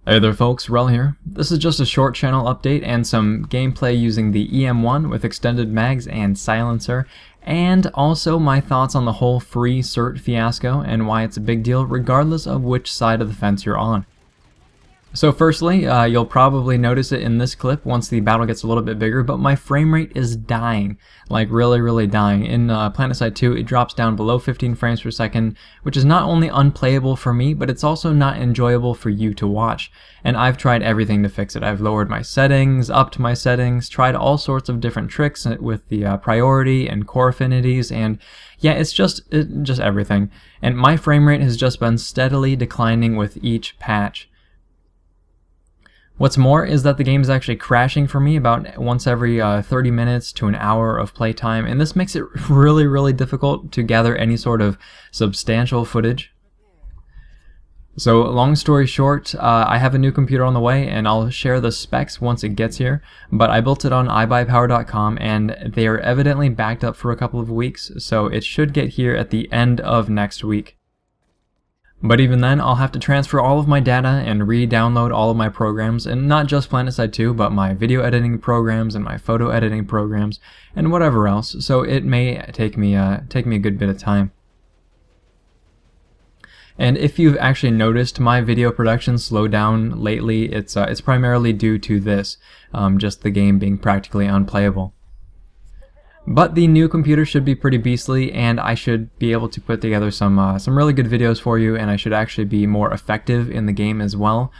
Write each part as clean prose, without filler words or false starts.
Hey there folks, Rel here. This is just a short channel update and some gameplay using the EM1 with extended mags and silencer, and also my thoughts on the whole free Cert fiasco and why it's a big deal regardless of which side of the fence you're on. So firstly, you'll probably notice it in this clip once the battle gets a little bit bigger, but my frame rate is dying, like really dying. In PlanetSide 2, it drops down below 15 frames per second, which is not only unplayable for me, but it's also not enjoyable for you to watch. And I've tried everything to fix it. I've lowered my settings, upped my settings, tried all sorts of different tricks with the priority and core affinities, and yeah, it's just everything. And my frame rate has just been steadily declining with each patch. What's more is that the game is actually crashing for me about once every 30 minutes to an hour of playtime, and this makes it really difficult to gather any sort of substantial footage. So long story short, I have a new computer on the way, and I'll share the specs once it gets here, but I built it on iBuyPower.com, and they are evidently backed up for a couple of weeks, so it should get here at the end of next week. But even then, I'll have to transfer all of my data and re-download all of my programs, and not just PlanetSide 2, but my video editing programs and my photo editing programs, and whatever else, so it may take me a good bit of time. And if you've actually noticed my video production slow down lately, it's primarily due to this, just the game being practically unplayable. But the new computer should be pretty beastly, and I should be able to put together some really good videos for you, and I should actually be more effective in the game as well.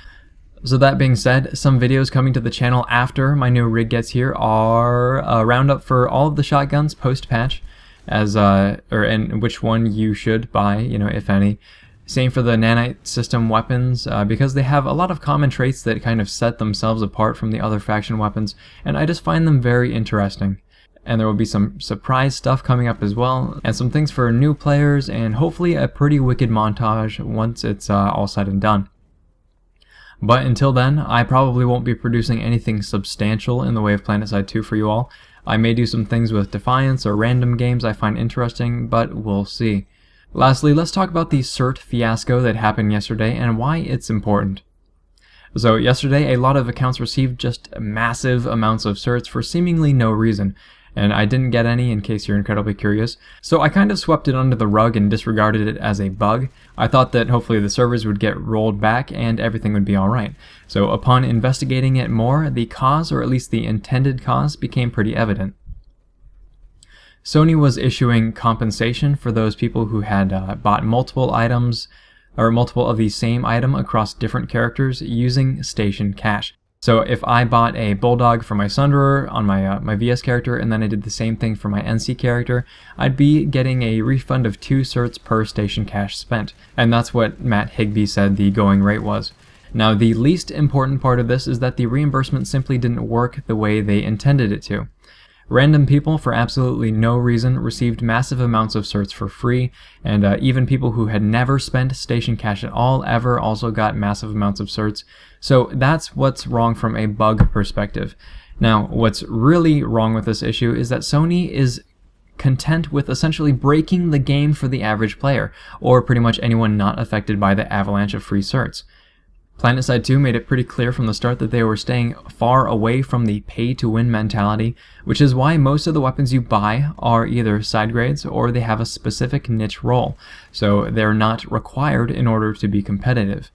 So that being said, some videos coming to the channel after my new rig gets here are a roundup for all of the shotguns post-patch, and which one you should buy, if any. Same for the nanite system weapons, because they have a lot of common traits that kind of set themselves apart from the other faction weapons, and I just find them very interesting. And there will be some surprise stuff coming up as well, and some things for new players, and hopefully a pretty wicked montage once it's all said and done. But until then, I probably won't be producing anything substantial in the way of PlanetSide 2 for you all. I may do some things with Defiance or random games I find interesting, but we'll see. Lastly, let's talk about the Cert fiasco that happened yesterday and why it's important. So yesterday, a lot of accounts received just massive amounts of certs for seemingly no reason. And I didn't get any, in case you're incredibly curious. So I kind of swept it under the rug and disregarded it as a bug. I thought that hopefully the servers would get rolled back and everything would be alright. So upon investigating it more, the cause, or at least the intended cause, became pretty evident. Sony was issuing compensation for those people who had bought multiple items, or multiple of the same item across different characters using station cash. So if I bought a Bulldog for my Sunderer on my VS character, and then I did the same thing for my NC character, I'd be getting a refund of 2 certs per station cash spent. And that's what Matt Higbee said the going rate was. Now the least important part of this is that the reimbursement simply didn't work the way they intended it to. Random people, for absolutely no reason, received massive amounts of certs for free, and even people who had never spent station cash at all ever also got massive amounts of certs. So that's what's wrong from a bug perspective. Now, what's really wrong with this issue is that Sony is content with essentially breaking the game for the average player, or pretty much anyone not affected by the avalanche of free certs. PlanetSide 2 made it pretty clear from the start that they were staying far away from the pay-to-win mentality, which is why most of the weapons you buy are either side grades or they have a specific niche role, so they're not required in order to be competitive.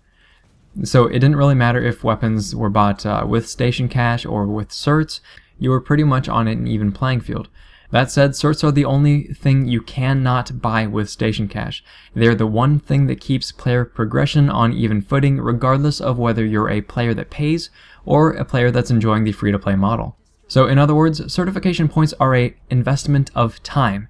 So it didn't really matter if weapons were bought with station cash or with certs, you were pretty much on an even playing field. That said, certs are the only thing you cannot buy with station cash. They're the one thing that keeps player progression on even footing, regardless of whether you're a player that pays or a player that's enjoying the free-to-play model. So in other words, certification points are an investment of time.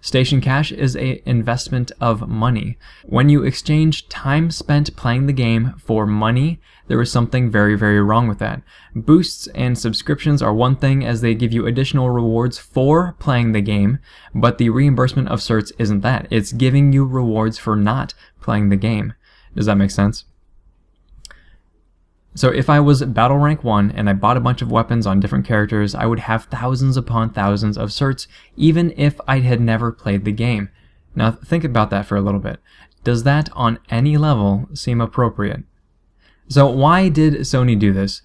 Station cash is an investment of money. When you exchange time spent playing the game for money, there is something very wrong with that. Boosts and subscriptions are one thing, as they give you additional rewards for playing the game, but the reimbursement of certs isn't that. It's giving you rewards for not playing the game. Does that make sense? So if I was Battle Rank 1 and I bought a bunch of weapons on different characters, I would have thousands upon thousands of certs, even if I had never played the game. Now think about that for a little bit. Does that on any level seem appropriate? So why did Sony do this?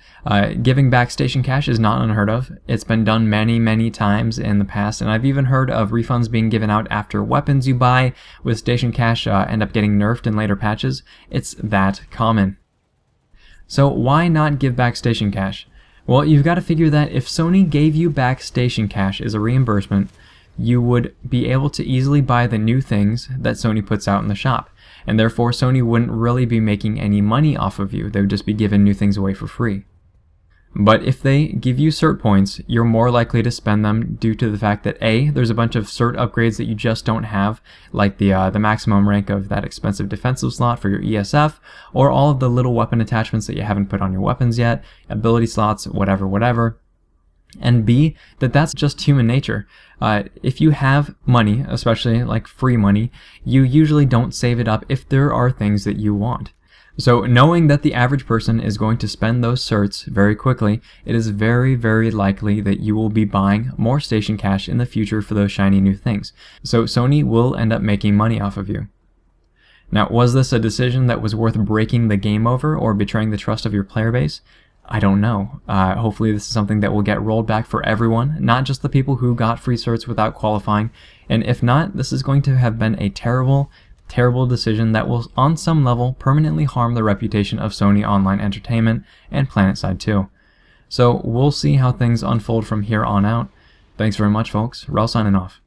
Giving back station cash is not unheard of. It's been done many times in the past, and I've even heard of refunds being given out after weapons you buy with station cash end up getting nerfed in later patches. It's that common. So why not give back station cash? Well, you've got to figure that if Sony gave you back station cash as a reimbursement, you would be able to easily buy the new things that Sony puts out in the shop. And therefore Sony wouldn't really be making any money off of you. They would just be giving new things away for free. But if they give you cert points, you're more likely to spend them due to the fact that A, there's a bunch of cert upgrades that you just don't have, like the maximum rank of that expensive defensive slot for your ESF, or all of the little weapon attachments that you haven't put on your weapons yet, ability slots, whatever. And B, that's just human nature. If you have money, especially like free money, you usually don't save it up if there are things that you want. So knowing that the average person is going to spend those certs very quickly, it is very likely that you will be buying more station cash in the future for those shiny new things. So Sony will end up making money off of you. Now, was this a decision that was worth breaking the game over or betraying the trust of your player base? I don't know. Hopefully this is something that will get rolled back for everyone, not just the people who got free certs without qualifying. And if not, this is going to have been a terrible decision that will on some level permanently harm the reputation of Sony Online Entertainment and PlanetSide too. So we'll see how things unfold from here on out. Thanks very much, folks. Rel signing off.